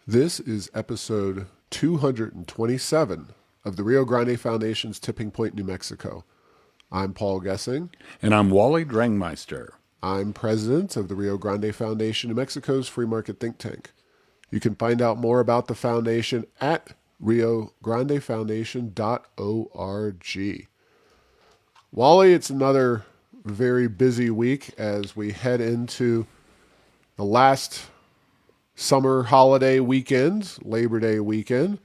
This is episode 227 of the Rio Grande Foundation's Tipping Point, New Mexico. I'm Paul Gessing. And I'm Wally Drangmeister. I'm president of the Rio Grande Foundation, New Mexico's free market think tank. You can find out more about the foundation at riograndefoundation.org. Wally, it's another very busy week as we head into the last summer holiday weekend, Labor Day weekend,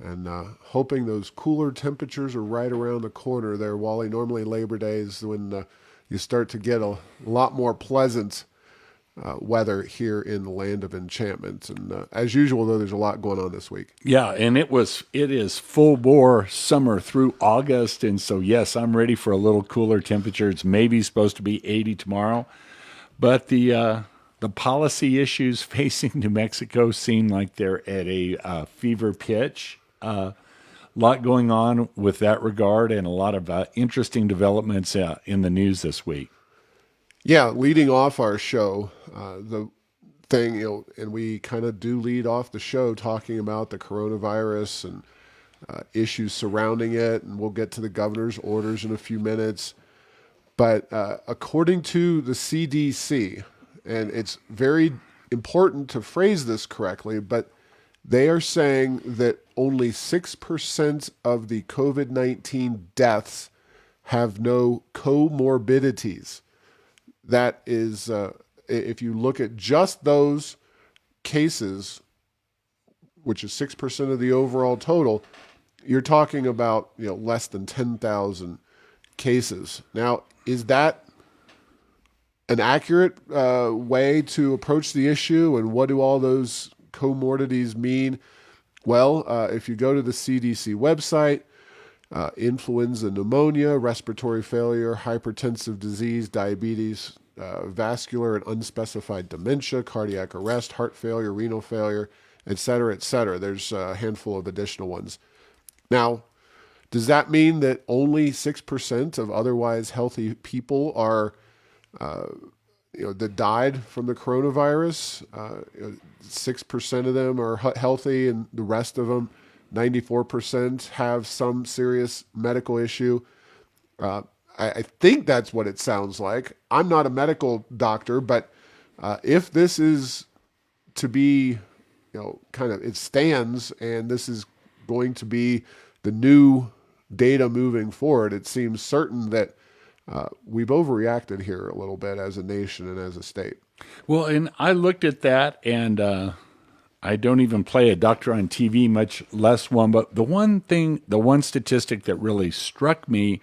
and hoping those cooler temperatures are right around the corner there, Wally. Normally Labor Day is when you start to get a lot more pleasant weather here in the land of enchantment. And as usual, though, there's a lot going on this week. Yeah, and it is full bore summer through August, and so yes, I'm ready for a little cooler temperature. It's maybe supposed to be 80 tomorrow, but the policy issues facing New Mexico seem like they're at a fever pitch. A lot going on with that regard, and a lot of interesting developments in the news this week. Yeah, leading off our show, the thing, and we kind of do lead off the show talking about the coronavirus and issues surrounding it, and we'll get to the governor's orders in a few minutes. But according to the CDC, and it's very important to phrase this correctly, but they are saying that only 6% of the COVID-19 deaths have no comorbidities. That is, if you look at just those cases, which is 6% of the overall total, you're talking about less than 10,000 cases. Now, is that an accurate way to approach the issue, and what do all those comorbidities mean? Well, if you go to the CDC website, influenza, pneumonia, respiratory failure, hypertensive disease, diabetes, vascular and unspecified dementia, cardiac arrest, heart failure, renal failure, et cetera, et cetera. There's a handful of additional ones. Now, does that mean that only 6% of otherwise healthy people are that died from the coronavirus? 6% of them are healthy, and the rest of them, 94%, have some serious medical issue. I think that's what it sounds like. I'm not a medical doctor, but if this is to be, kind of, it stands, and this is going to be the new data moving forward, it seems certain that we've overreacted here a little bit as a nation and as a state. Well, and I looked at that, and I don't even play a doctor on TV, much less one. But the one statistic that really struck me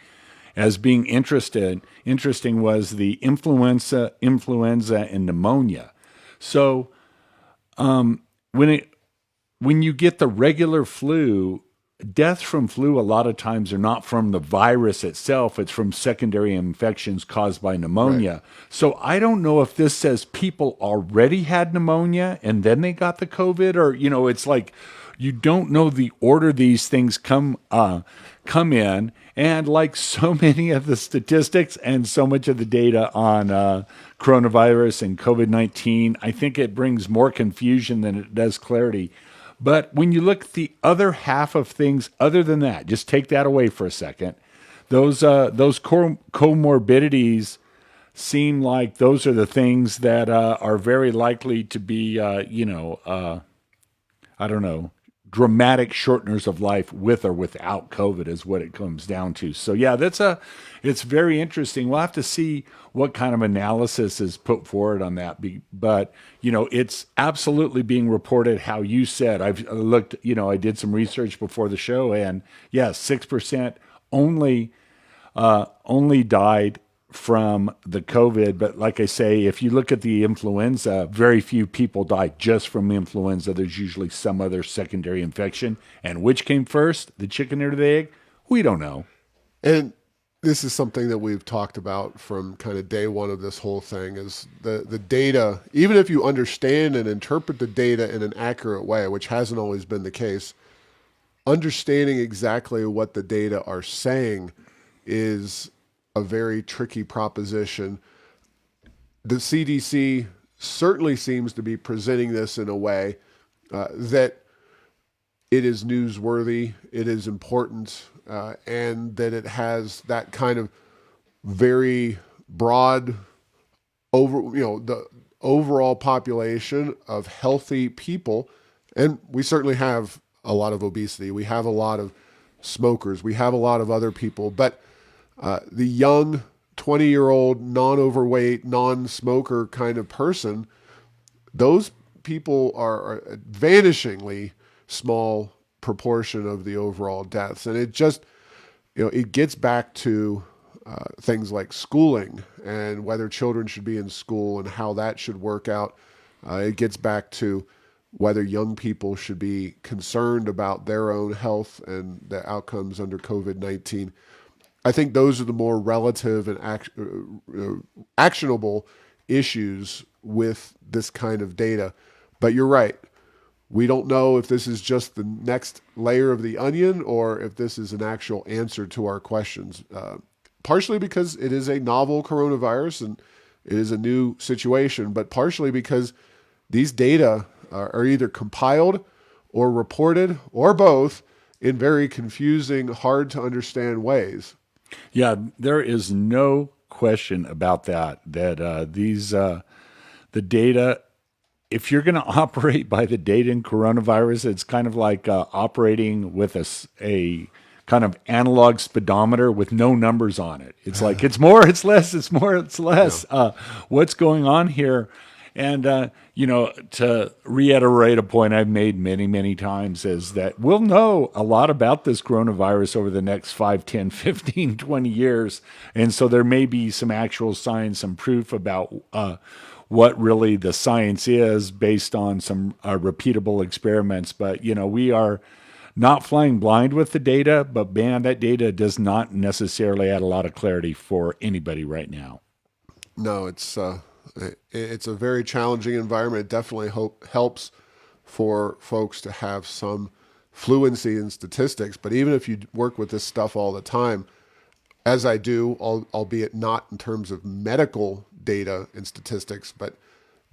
as being interesting was the influenza, and pneumonia. So when you get the regular flu, deaths from flu a lot of times are not from the virus itself. It's from secondary infections caused by pneumonia. Right. So I don't know if this says people already had pneumonia and then they got the COVID, or, it's like you don't know the order these things come in. And like so many of the statistics and so much of the data on coronavirus and COVID-19, I think it brings more confusion than it does clarity. But when you look at the other half of things, other than that, just take that away for a second. Those comorbidities seem like those are the things that are very likely to be, I don't know, dramatic shorteners of life with or without COVID is what it comes down to. So yeah, it's very interesting. We'll have to see what kind of analysis is put forward on that. But, it's absolutely being reported how you said. I've looked, I did some research before the show, and yes, 6% only died from the COVID. But like I say, if you look at the influenza, very few people die just from influenza. There's usually some other secondary infection. And which came first, the chicken or the egg? We don't know. And this is something that we've talked about from kind of day one of this whole thing, is the data. Even if you understand and interpret the data in an accurate way, which hasn't always been the case, understanding exactly what the data are saying is a very tricky proposition. The CDC certainly seems to be presenting this in a way that it is newsworthy, it is important, and that it has that kind of very broad the overall population of healthy people. And we certainly have a lot of obesity. We have a lot of smokers. We have a lot of other people. But the young 20-year-old, non overweight, non smoker kind of person, those people are a vanishingly small proportion of the overall deaths. And it just, it gets back to things like schooling and whether children should be in school and how that should work out. It gets back to whether young people should be concerned about their own health and the outcomes under COVID-19. I think those are the more relative and actionable issues with this kind of data. But you're right. We don't know if this is just the next layer of the onion or if this is an actual answer to our questions. Partially because it is a novel coronavirus and it is a new situation, but partially because these data are either compiled or reported or both in very confusing, hard to understand ways. Yeah, there is no question about that. That the data, if you're going to operate by the data in coronavirus, it's kind of like operating with a kind of analog speedometer with no numbers on it. It's like it's more, it's less, it's more, it's Yeah. less. What's going on here? And, to reiterate a point I've made many, many times is that we'll know a lot about this coronavirus over the next 5, 10, 15, 20 years. And so there may be some actual science, some proof about what really the science is based on some repeatable experiments. But, we are not flying blind with the data, but man, that data does not necessarily add a lot of clarity for anybody right now. No, it's a very challenging environment. It definitely helps for folks to have some fluency in statistics. But even if you work with this stuff all the time, as I do, albeit not in terms of medical data and statistics, but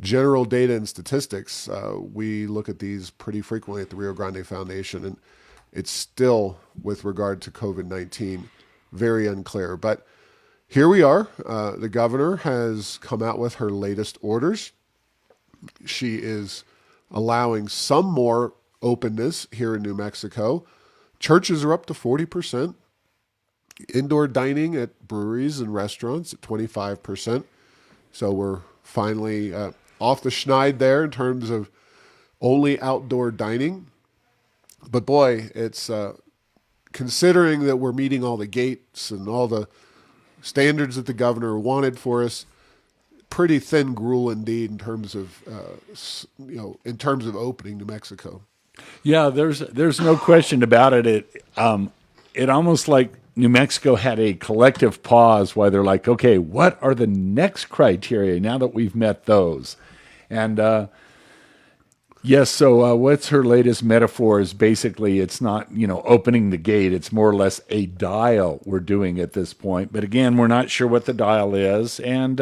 general data and statistics, we look at these pretty frequently at the Rio Grande Foundation, and it's still, with regard to COVID-19, very unclear. But here we are. The governor has come out with her latest orders. She is allowing some more openness here in New Mexico. Churches are up to 40%. Indoor dining at breweries and restaurants at 25%. So we're finally off the schneid there in terms of only outdoor dining. But boy, it's considering that we're meeting all the gates and all the standards that the governor wanted for us, pretty thin gruel indeed in terms of in terms of opening New Mexico. Yeah, there's no question about it. It almost like New Mexico had a collective pause while they're like, okay, what are the next criteria now that we've met those? And yes, so what's her latest metaphor is basically it's not, opening the gate. It's more or less a dial we're doing at this point. But again, we're not sure what the dial is. And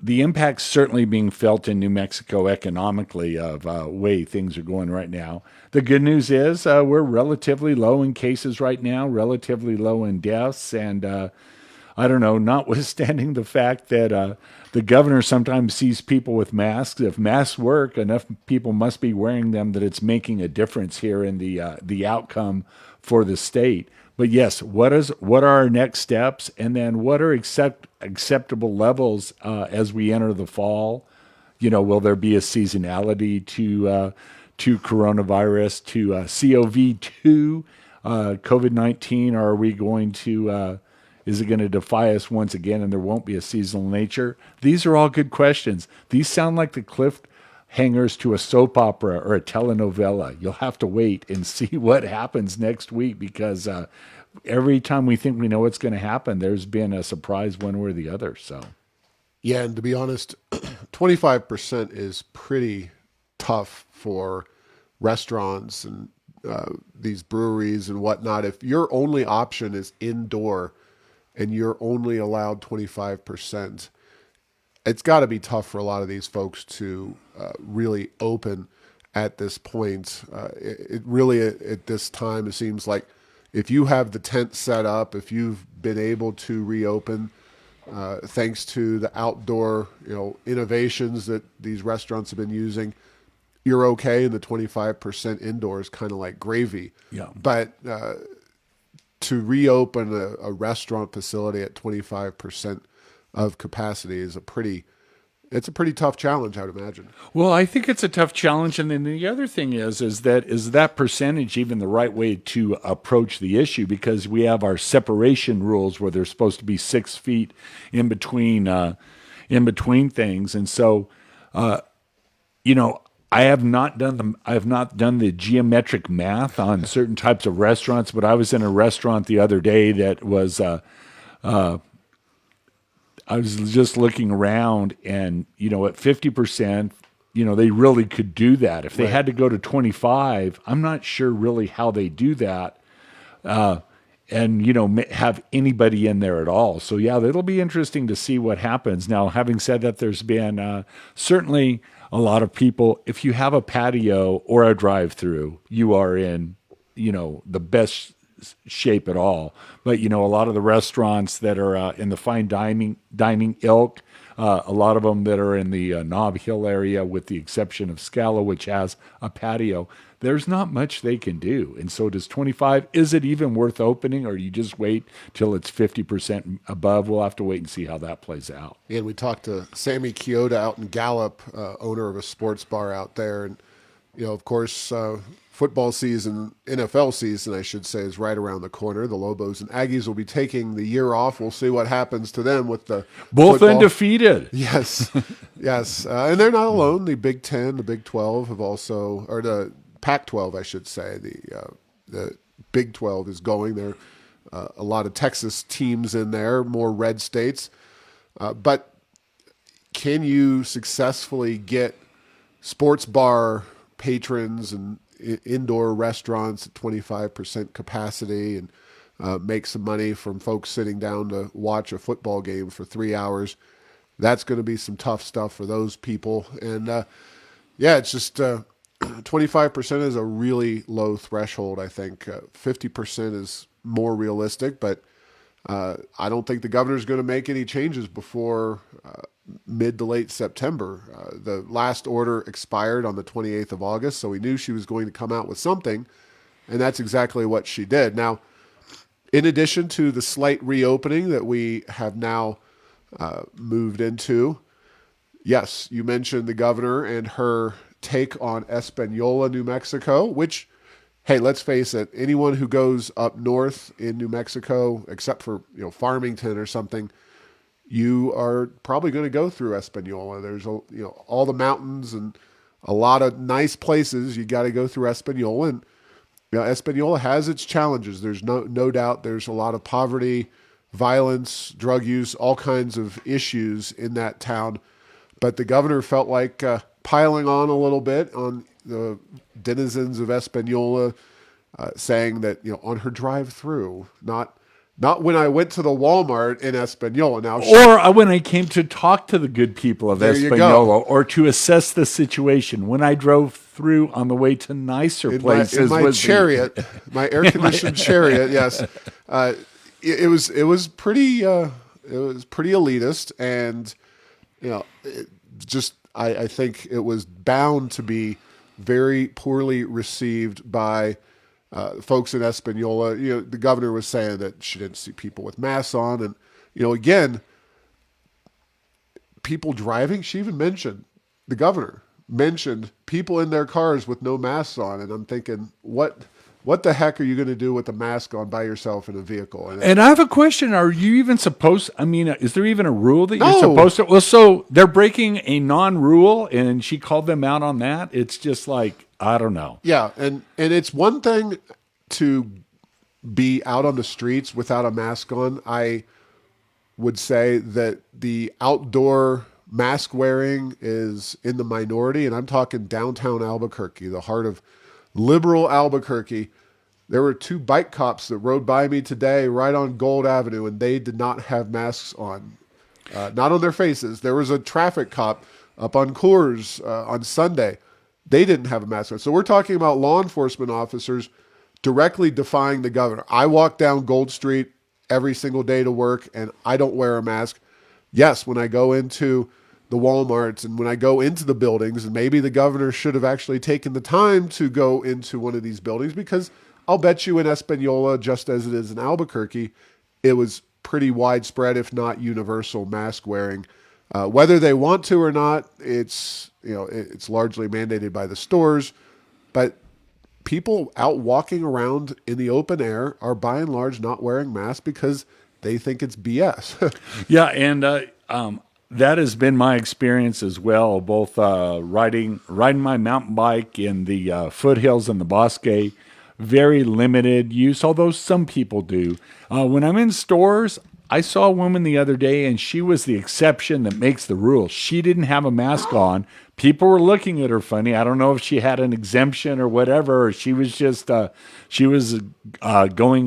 the impact's certainly being felt in New Mexico economically of way things are going right now. The good news is we're relatively low in cases right now, relatively low in deaths, and I don't know, notwithstanding the fact that the governor sometimes sees people with masks. If masks work, enough people must be wearing them that it's making a difference here in the outcome for the state. But yes, what are our next steps, and then what are acceptable levels as we enter the fall? Will there be a seasonality to coronavirus, to COV2, COVID-19? Or are we going to is it going to defy us once again, and there won't be a seasonal nature? These are all good questions. These sound like the cliffhangers to a soap opera or a telenovela. You'll have to wait and see what happens next week, because every time we think we know what's going to happen, there's been a surprise one way or the other. So, Yeah, and to be honest, 25% is pretty tough for restaurants and these breweries and whatnot. If your only option is indoor and you're only allowed 25%, it's got to be tough for a lot of these folks to really open. at this point. It really, at this time, it seems like if you have the tent set up, if you've been able to reopen, thanks to the outdoor, innovations that these restaurants have been using, you're okay. And the 25% indoors, kind of like gravy. Yeah. But to reopen a restaurant facility at 25% of capacity is it's a pretty tough challenge, I would imagine. Well, I think it's a tough challenge, and then the other thing is that percentage even the right way to approach the issue? Because we have our separation rules where there's supposed to be 6 feet in between things, and so I have not done the geometric math on certain types of restaurants, but I was in a restaurant the other day that was. I was just looking around, and at 50%, they really could do that. If they Right. had to go to 25, I'm not sure really how they do that, and have anybody in there at all. So yeah, it'll be interesting to see what happens. Now, having said that, there's been certainly a lot of people. If you have a patio or a drive-through, you are in the best shape at all. But a lot of the restaurants that are in the fine dining ilk, a lot of them that are in the Nob Hill area, with the exception of Scala, which has a patio, there's not much they can do. And so does 25. Is it even worth opening, or you just wait till it's 50% above? We'll have to wait and see how that plays out. And we talked to Sammy Chioda out in Gallup, owner of a sports bar out there. And, of course, football season, NFL season, I should say, is right around the corner. The Lobos and Aggies will be taking the year off. We'll see what happens to them with the Both football. undefeated. Yes, yes. And they're not alone. The Big Ten, the Big 12 have also, or the Pac-12, I should say. The Big 12 is going. There are a lot of Texas teams in there, more red states. But can you successfully get sports bar patrons and indoor restaurants at 25% capacity and make some money from folks sitting down to watch a football game for 3 hours? That's going to be some tough stuff for those people. And it's just 25% is a really low threshold, I think. 50% is more realistic, but I don't think the governor's going to make any changes before mid to late September. The last order expired on the 28th of August, so we knew she was going to come out with something, and that's exactly what she did. Now, in addition to the slight reopening that we have now moved into, yes, you mentioned the governor and her take on Espanola, New Mexico, which, hey, let's face it, anyone who goes up north in New Mexico, except for Farmington or something, you are probably going to go through Espanola. There's all the mountains and a lot of nice places. You got to go through Espanola, and Espanola has its challenges. There's no doubt. There's a lot of poverty, violence, drug use, all kinds of issues in that town. But the governor felt like piling on a little bit on the denizens of Espanola, saying that on her drive-through, not when I went to the Walmart in Espanola. Now, Or when I came to talk to the good people of There you Espanola, go. or to assess the situation. When I drove through on the way to nicer in places, my was chariot, my air-conditioned chariot, yes, it was pretty elitist, and I think it was bound to be very poorly received by folks in Espanola. The governor was saying that she didn't see people with masks on, and again, people driving. The governor mentioned people in their cars with no masks on, and I'm thinking, what the heck are you going to do with a mask on by yourself in a vehicle? And I have a question. Are you even supposed, is there even a rule that you're No. supposed to? Well, so they're breaking a non-rule, and she called them out on that. It's just like, I don't know. Yeah, and it's one thing to be out on the streets without a mask on. I would say that the outdoor mask wearing is in the minority, and I'm talking downtown Albuquerque, the heart of liberal Albuquerque. There were 2 bike cops that rode by me today right on Gold Avenue, and they did not have masks on, not on their faces. There was a traffic cop up on Coors on Sunday. they didn't have a mask on. So we're talking about law enforcement officers directly defying the governor. I walk down Gold Street every single day to work and I don't wear a mask. Yes, when I go into the Walmarts and when I go into the buildings, and maybe the governor should have actually taken the time to go into one of these buildings, because I'll bet you in Espanola, just as it is in Albuquerque, it was pretty widespread, if not universal, mask wearing. Whether they want to or not, it's largely mandated by the stores, but people out walking around in the open air are by and large not wearing masks because they think it's BS. Yeah, and that has been my experience as well. Both riding my mountain bike in the foothills and the Bosque, very limited use. Although some people do. When I'm in stores, I saw a woman the other day, and she was the exception that makes the rule. She didn't have a mask on. People were looking at her funny. I don't know if she had an exemption or whatever, or she was just going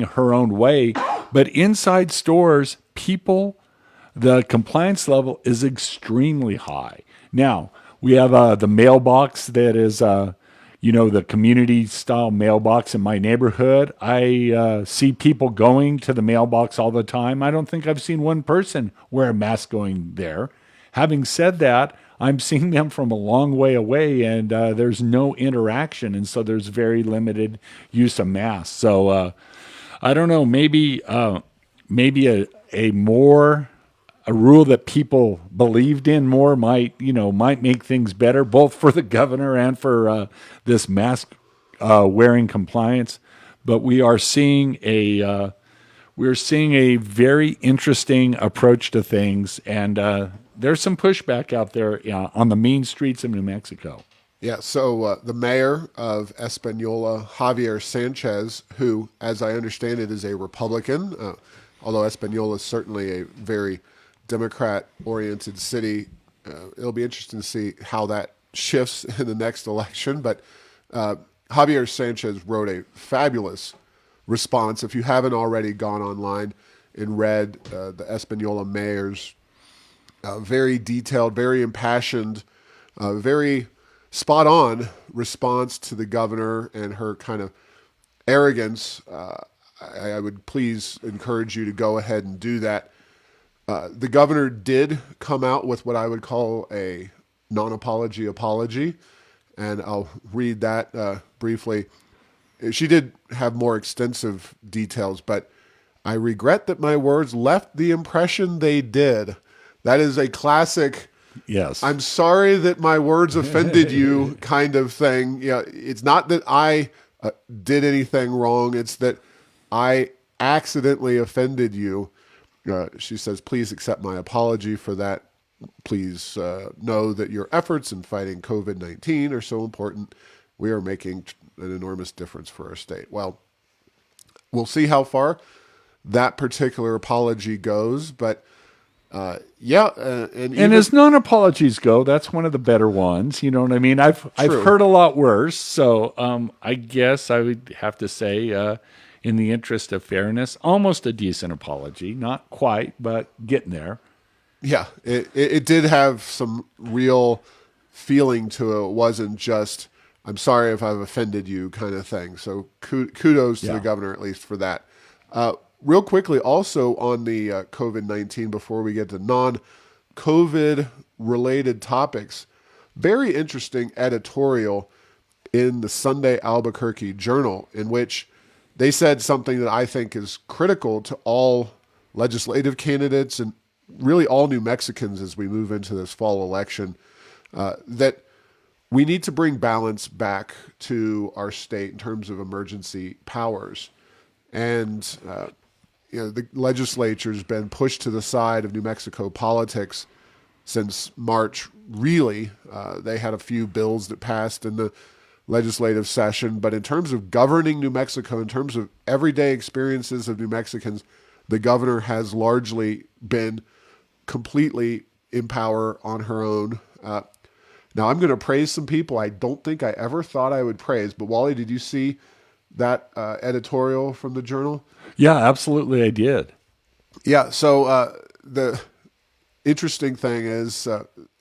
her own way. But inside stores, the compliance level is extremely high. Now, we have the mailbox that is, the community style mailbox in my neighborhood. I see people going to the mailbox all the time. I don't think I've seen one person wear a mask going there. Having said that, I'm seeing them from a long way away, and there's no interaction, and so there's very limited use of masks. So I don't know. Maybe a rule that people believed in more might make things better, both for the governor and for this mask wearing compliance. But we're seeing a very interesting approach to things, and there's some pushback out there on the mean streets of New Mexico. Yeah, so the mayor of Espanola, Javier Sanchezs, who, as I understand it, is a Republican, although Espanola is certainly a very Democrat-oriented city. It'll be interesting to see how that shifts in the next election. But Javier Sanchezs wrote a fabulous response. If you haven't already gone online and read the Espanola mayor's very detailed, very impassioned, very spot-on response to the governor and her kind of arrogance, I would please encourage you to go ahead and do that. The governor did come out with what I would call a non-apology apology, and I'll read that briefly. She did have more extensive details, but I regret that my words left the impression they did. That is a classic, yes, I'm sorry that my words offended you kind of thing. Yeah, it's not that I did anything wrong. It's that I accidentally offended you. She says, please accept my apology for that. Please know that your efforts in fighting COVID-19 are so important. We are making an enormous difference for our state. Well, we'll see how far that particular apology goes, but and as non-apologies go, that's one of the better ones. You know what I mean? I've heard a lot worse, so I guess I would have to say, in the interest of fairness, almost a decent apology. Not quite, but getting there. Yeah, it did have some real feeling to it. It wasn't just, I'm sorry if I've offended you kind of thing. So kudos to the governor, at least for that. Real quickly, also on the COVID-19, before we get to non-COVID related topics, very interesting editorial in the Sunday Albuquerque Journal, in which they said something that I think is critical to all legislative candidates and really all New Mexicans as we move into this fall election, that we need to bring balance back to our state in terms of emergency powers. And the legislature's been pushed to the side of New Mexico politics since March. Really, they had a few bills that passed in the legislative session, but in terms of governing New Mexico, in terms of everyday experiences of New Mexicans, the governor has largely been completely in power on her own. Now, I'm going to praise some people I don't think I ever thought I would praise, but Wally, did you see that editorial from the Journal? Yeah, absolutely, I did. Yeah, so interesting thing is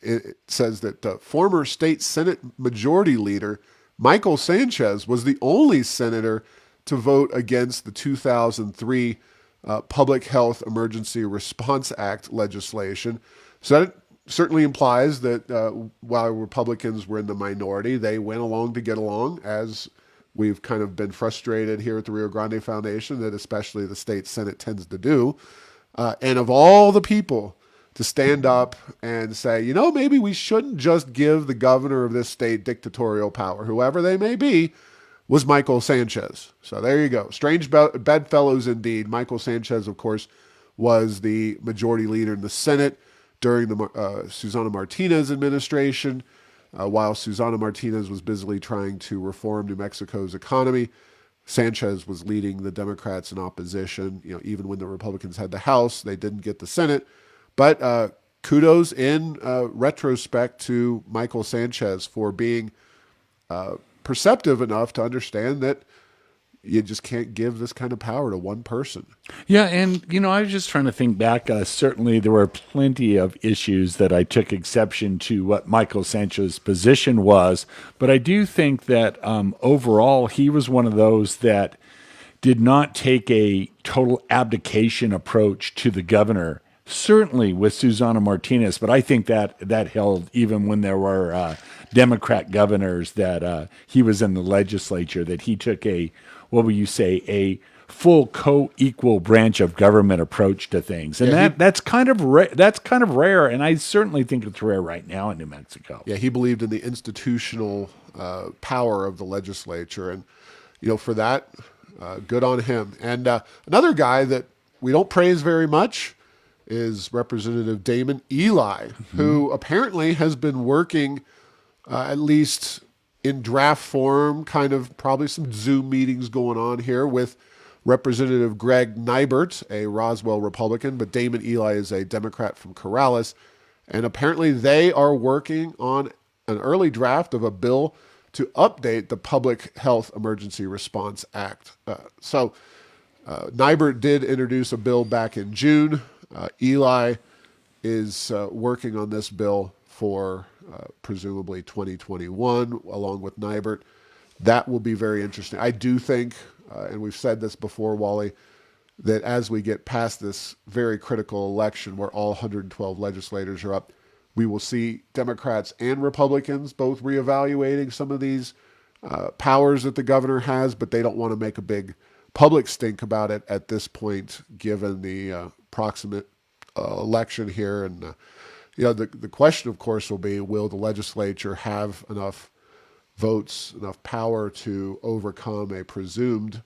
it says that former state Senate Majority Leader Michael Sanchez was the only senator to vote against the 2003 Public Health Emergency Response Act legislation. So that certainly implies that while Republicans were in the minority, they went along to get along, as we've kind of been frustrated here at the Rio Grande Foundation that especially the state Senate tends to do. And of all the people to stand up and say, you know, maybe we shouldn't just give the governor of this state dictatorial power, whoever they may be, was Michael Sanchezs. So there you go. Strange bedfellows indeed. Michael Sanchezs, of course, was the majority leader in the Senate during the Susana Martinez administration, while Susana Martinez was busily trying to reform New Mexico's economy. Sanchez was leading the Democrats in opposition. You know, even when the Republicans had the House, they didn't get the Senate. But kudos in retrospect to Michael Sanchez for being perceptive enough to understand that you just can't give this kind of power to one person. Yeah, and I was just trying to think back. Certainly, there were plenty of issues that I took exception to what Michael Sanchez's position was, but I do think that overall he was one of those that did not take a total abdication approach to the governor. Certainly with Susana Martinez, but I think that held even when there were Democrat governors that he was in the legislature. That he took a, what would you say, a full co-equal branch of government approach to things, and that's kind of rare, and I certainly think it's rare right now in New Mexico. Yeah, he believed in the institutional power of the legislature, and for that, good on him. And another guy that we don't praise very much is Representative Damon Eli, who apparently has been working, at least in draft form, kind of probably some Zoom meetings going on here with Representative Greg Nybert, a Roswell Republican, but Damon Eli is a Democrat from Corrales. And apparently they are working on an early draft of a bill to update the Public Health Emergency Response Act. Nybert did introduce a bill back in June. Eli is working on this bill for presumably 2021, along with Nybert. That will be very interesting. I do think, and we've said this before, Wally, that as we get past this very critical election where all 112 legislators are up, we will see Democrats and Republicans both reevaluating some of these powers that the governor has, but they don't want to make a big public stink about it at this point, given the proximate election here. And the question, of course, will be: will the legislature have enough votes, enough power to overcome a presumed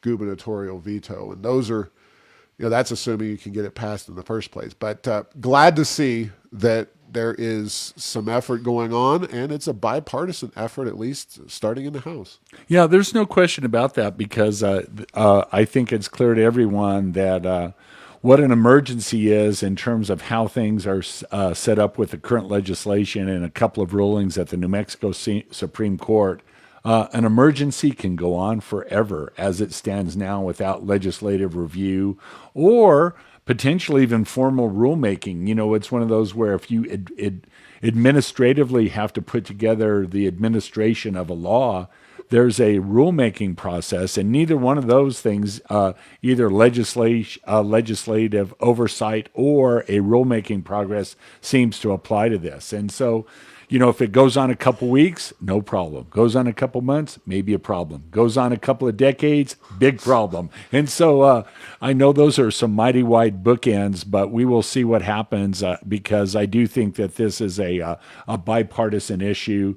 gubernatorial veto? And those are, that's assuming you can get it passed in the first place. But glad to see that there is some effort going on, and it's a bipartisan effort, at least starting in the House. Yeah, there's no question about that, because I think it's clear to everyone that what an emergency is in terms of how things are set up with the current legislation and a couple of rulings at the New Mexico Supreme Court. An emergency can go on forever as it stands now without legislative review or potentially even formal rulemaking. It's one of those where if you administratively have to put together the administration of a law, there's a rulemaking process, and neither one of those things, either legislative oversight or a rulemaking progress, seems to apply to this. And so, if it goes on a couple weeks, no problem. Goes on a couple months, maybe a problem. Goes on a couple of decades, big problem. And so I know those are some mighty wide bookends, but we will see what happens because I do think that this is a bipartisan issue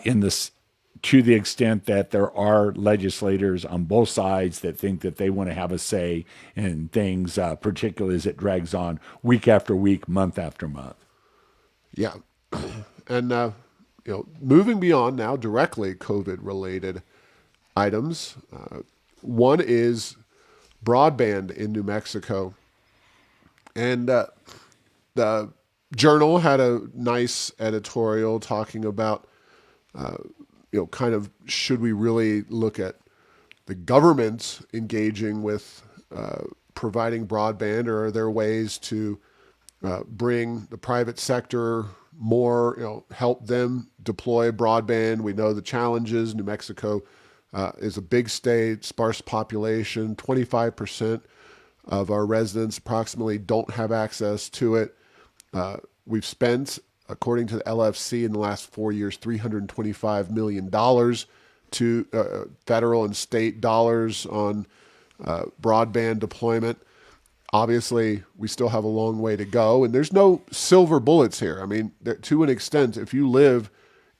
in this, to the extent that there are legislators on both sides that think that they want to have a say in things, particularly as it drags on week after week, month after month. Yeah. And, moving beyond now directly COVID-related items, one is broadband in New Mexico. And the Journal had a nice editorial talking about, kind of, should we really look at the government engaging with providing broadband, or are there ways to bring the private sector more, help them deploy broadband. We know the challenges. New Mexico is a big state, sparse population. 25% of our residents approximately don't have access to it. We've spent, according to the LFC, in the last 4 years, $325 million to federal and state dollars on broadband deployment. Obviously, we still have a long way to go, and there's no silver bullets here. I mean, to an extent, if you live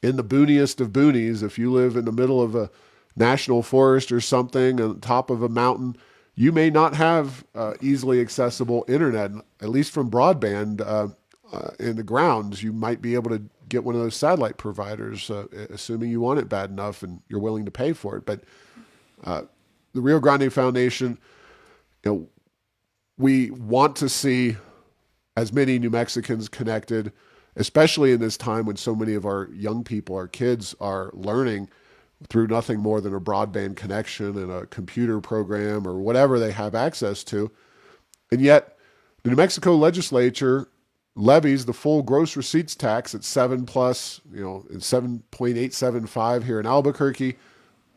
in the booniest of boonies, if you live in the middle of a national forest or something on top of a mountain, you may not have easily accessible internet, at least from broadband in the grounds. You might be able to get one of those satellite providers, assuming you want it bad enough and you're willing to pay for it. But the Rio Grande Foundation, we want to see as many New Mexicans connected, especially in this time when so many of our young people, our kids, are learning through nothing more than a broadband connection and a computer program or whatever they have access to. And yet, the New Mexico legislature levies the full gross receipts tax at 7 plus, 7.875 here in Albuquerque,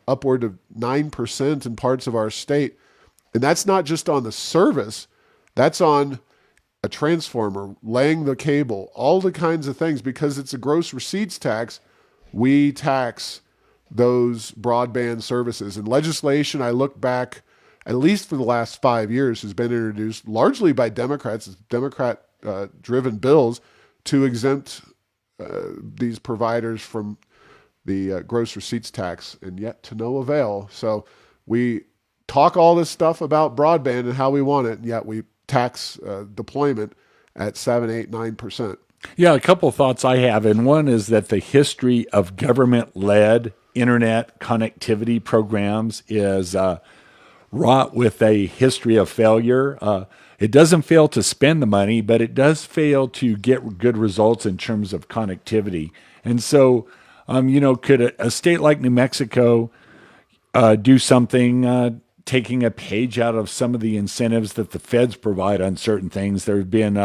upward of 9% in parts of our state. And that's not just on the service, that's on a transformer, laying the cable, all the kinds of things. Because it's a gross receipts tax, we tax those broadband services. And legislation, I look back, at least for the last 5 years, has been introduced largely by Democrats, Democrat-driven bills to exempt these providers from the gross receipts tax, and yet to no avail. So we talk all this stuff about broadband and how we want it, and yet we tax deployment at 7, 8, 9%. Yeah, a couple of thoughts I have, and one is that the history of government-led internet connectivity programs is wrought with a history of failure. It doesn't fail to spend the money, but it does fail to get good results in terms of connectivity. And so, could a state like New Mexico do something, taking a page out of some of the incentives that the feds provide on certain things? There have been,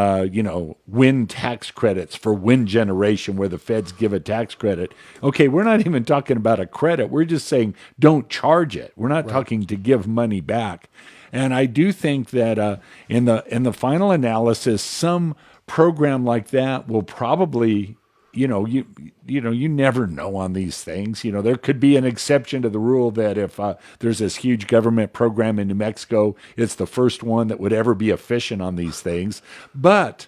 wind tax credits for wind generation where the feds give a tax credit. Okay, we're not even talking about a credit. We're just saying don't charge it. We're not talking to give money back. And I do think that in the final analysis, some program like that will probably, you never know on these things. There could be an exception to the rule that if there's this huge government program in New Mexico, it's the first one that would ever be efficient on these things. But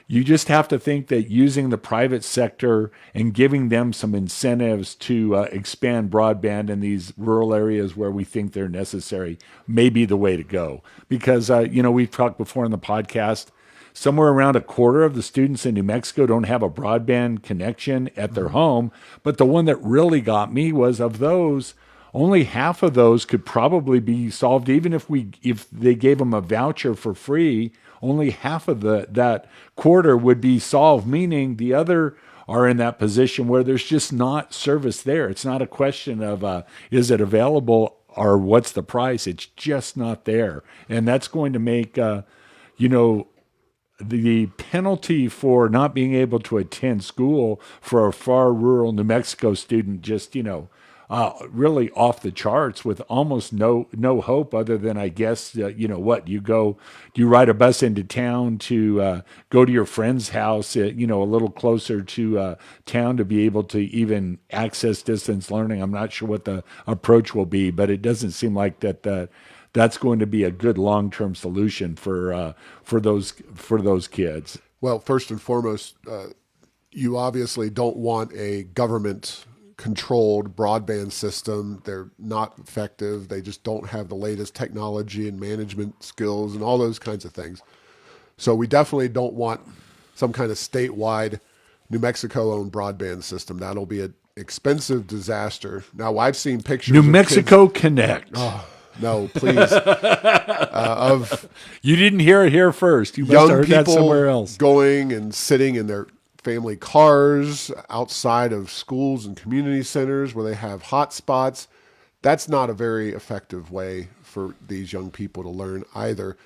you just have to think that using the private sector and giving them some incentives to expand broadband in these rural areas where we think they're necessary may be the way to go. Because, we've talked before in the podcast, somewhere around a quarter of the students in New Mexico don't have a broadband connection at their home. But the one that really got me was, of those, only half of those could probably be solved. Even if they gave them a voucher for free, only half of that quarter would be solved, meaning the other are in that position where there's just not service there. It's not a question of is it available or what's the price. It's just not there. And that's going to make, the penalty for not being able to attend school for a far rural New Mexico student just, really off the charts, with almost no hope other than, I guess, do you ride a bus into town to go to your friend's house, a little closer to town to be able to even access distance learning. I'm not sure what the approach will be, but it doesn't seem like that's going to be a good long-term solution for those kids. Well, first and foremost, you obviously don't want a government controlled broadband system. They're not effective. They just don't have the latest technology and management skills and all those kinds of things. So we definitely don't want some kind of statewide New Mexico owned broadband system. That'll be an expensive disaster. Now, I've seen pictures New of Mexico kids, Connect. oh, no, please. Of You didn't hear it here first. You must have young heard that somewhere people else. going and sitting in their family cars outside of schools and community centers where they have hot spots. That's not a very effective way for these young people to learn either.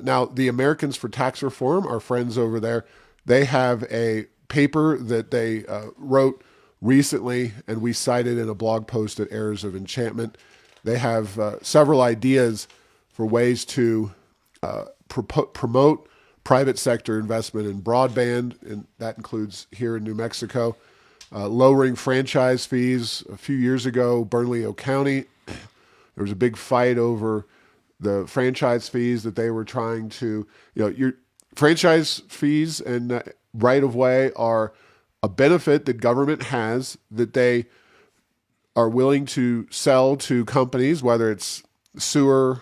Now, the Americans for Tax Reform, our friends over there, they have a paper that they wrote recently, and we cited in a blog post at Errors of Enchantment. They have several ideas for ways to promote private sector investment in broadband, and that includes here in New Mexico. Lowering franchise fees. A few years ago, Bernalillo County, there was a big fight over the franchise fees that they were trying to, your franchise fees and right of way are a benefit that government has that they are willing to sell to companies, whether it's sewer,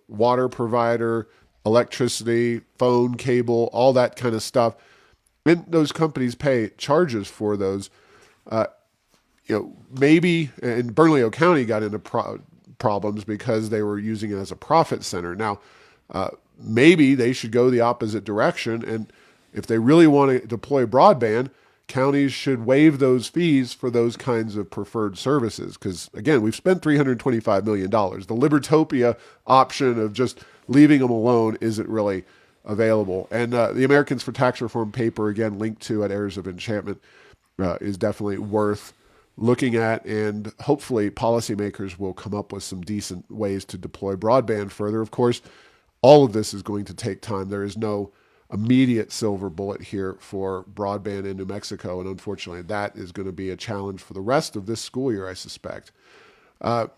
water provider, electricity, phone, cable, all that kind of stuff. And those companies pay charges for those. Maybe, and Bernalillo County got into problems because they were using it as a profit center. Now, maybe they should go the opposite direction. And if they really want to deploy broadband, counties should waive those fees for those kinds of preferred services. Because, again, we've spent $325 million. The Libertopia option of just leaving them alone isn't really available. And the Americans for Tax Reform paper, again, linked to at Errors of Enchantment, is definitely worth looking at. And hopefully policymakers will come up with some decent ways to deploy broadband further. Of course, all of this is going to take time. There is no immediate silver bullet here for broadband in New Mexico. And unfortunately, that is going to be a challenge for the rest of this school year, I suspect. Kind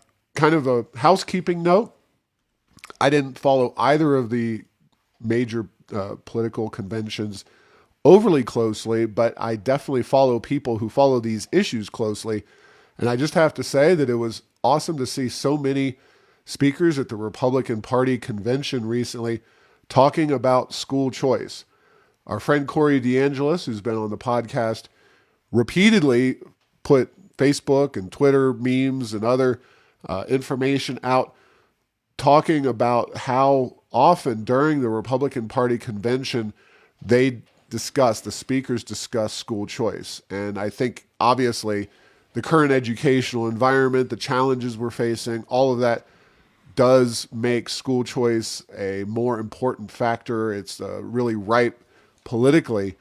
of a housekeeping note. I didn't follow either of the major political conventions overly closely, but I definitely follow people who follow these issues closely. And I just have to say that it was awesome to see so many speakers at the Republican Party convention recently talking about school choice. Our friend Corey DeAngelis, who's been on the podcast, repeatedly put Facebook and Twitter memes and other information out talking about how often during the Republican Party convention the speakers discuss school choice. And I think obviously the current educational environment, the challenges we're facing, all of that does make school choice a more important factor. It's really ripe politically,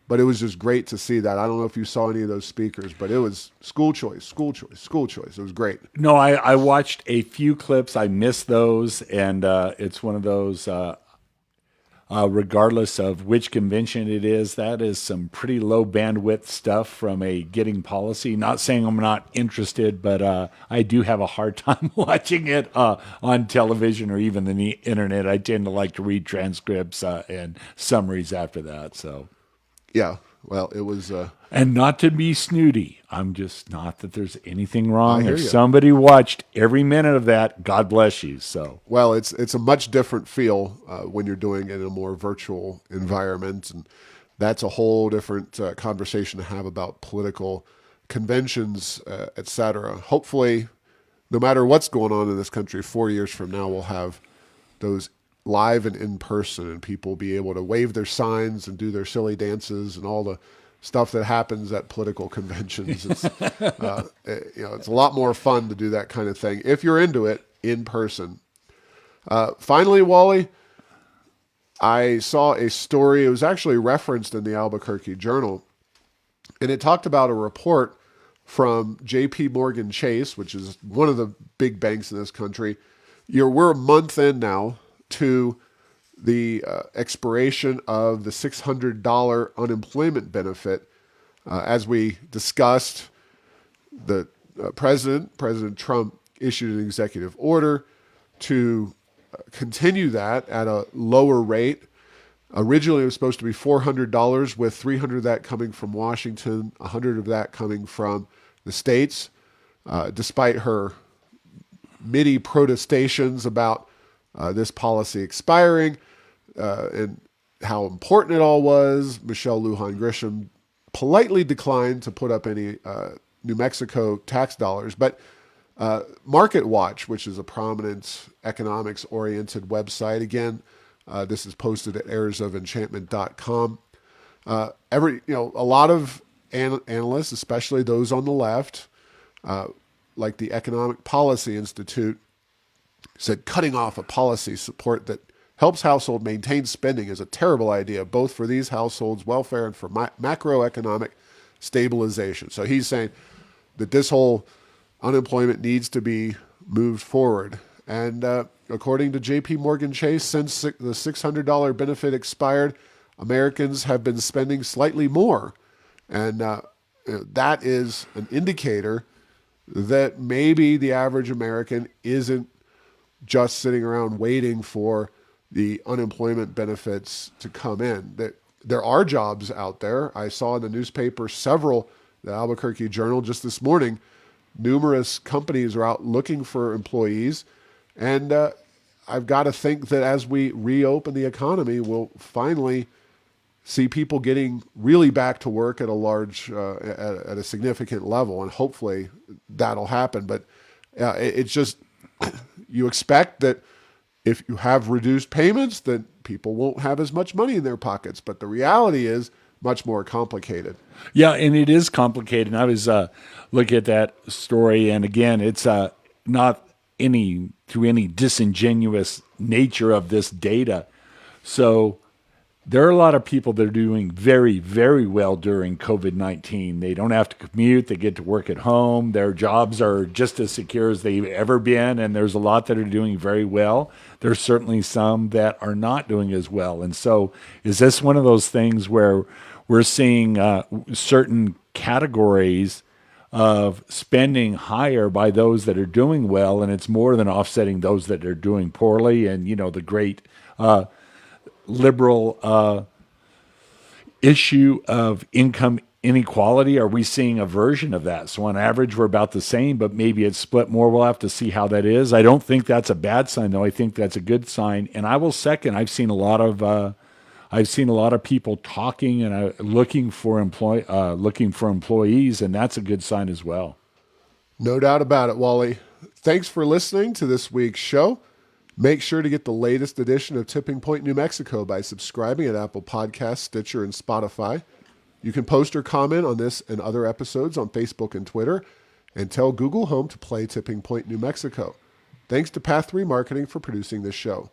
but it was just great to see that. I don't know if you saw any of those speakers, but it was school choice, school choice, school choice. It was great. No, I watched a few clips. I missed those, and it's one of those, regardless of which convention it is, that is some pretty low bandwidth stuff from a getting policy. Not saying I'm not interested, but I do have a hard time watching it on television or even the internet. I tend to like to read transcripts and summaries after that. So, yeah, well, it was... and not to be snooty, I'm just not that there's anything wrong. If you. somebody watched every minute of that, God bless you. So, well, it's a much different feel when you're doing it in a more virtual environment, and that's a whole different conversation to have about political conventions, etc. Hopefully, no matter what's going on in this country, 4 years from now, we'll have those live and in person, and people will be able to wave their signs and do their silly dances and all the stuff that happens at political conventions. It's, it's a lot more fun to do that kind of thing if you're into it in person. Finally, Wally, I saw a story. It was actually referenced in the Albuquerque Journal, and it talked about a report from J.P. Morgan Chase, which is one of the big banks in this country. We're a month in now to the expiration of the $600 unemployment benefit. As we discussed, the President Trump, issued an executive order to continue that at a lower rate. Originally, it was supposed to be $400, with $300 of that coming from Washington, $100 of that coming from the states. Despite her many protestations about this policy expiring and how important it all was, Michelle Lujan Grisham politely declined to put up any New Mexico tax dollars. But Market Watch, which is a prominent economics-oriented website, again, this is posted at errorsofenchantment.com. A lot of analysts, especially those on the left, like the Economic Policy Institute, said cutting off a policy support that helps household maintain spending is a terrible idea, both for these households' welfare and for macroeconomic stabilization. So he's saying that this whole unemployment needs to be moved forward. And according to J.P. Morgan Chase, since the $600 benefit expired, Americans have been spending slightly more. And that is an indicator that maybe the average American isn't just sitting around waiting for the unemployment benefits to come in. That there are jobs out there. I saw in the newspaper several, the Albuquerque Journal just this morning, numerous companies are out looking for employees. And I've got to think that as we reopen the economy, we'll finally see people getting really back to work at a large, at a significant level, and hopefully that'll happen. But it's just, you expect that if you have reduced payments, then people won't have as much money in their pockets. But the reality is much more complicated. Yeah, and it is complicated. And I was looking at that story, and again, it's not any through any disingenuous nature of this data. So there are a lot of people that are doing very, very well during COVID-19. They don't have to commute. They get to work at home. Their jobs are just as secure as they've ever been, and there's a lot that are doing very well. There's certainly some that are not doing as well. And so is this one of those things where we're seeing certain categories of spending higher by those that are doing well, and it's more than offsetting those that are doing poorly? And, the great liberal issue of income inequality, are we seeing a version of that? So on average, we're about the same, but maybe it's split more. We'll have to see how that is. I don't think that's a bad sign, though. I think that's a good sign. And I will second, I've seen a lot of people talking and looking for employees, and that's a good sign as well. No doubt about it, Wally. Thanks for listening to this week's show. Make sure to get the latest edition of Tipping Point New Mexico by subscribing at Apple Podcasts, Stitcher, and Spotify. You can post or comment on this and other episodes on Facebook and Twitter, and tell Google Home to play Tipping Point New Mexico. Thanks to Path 3 Marketing for producing this show.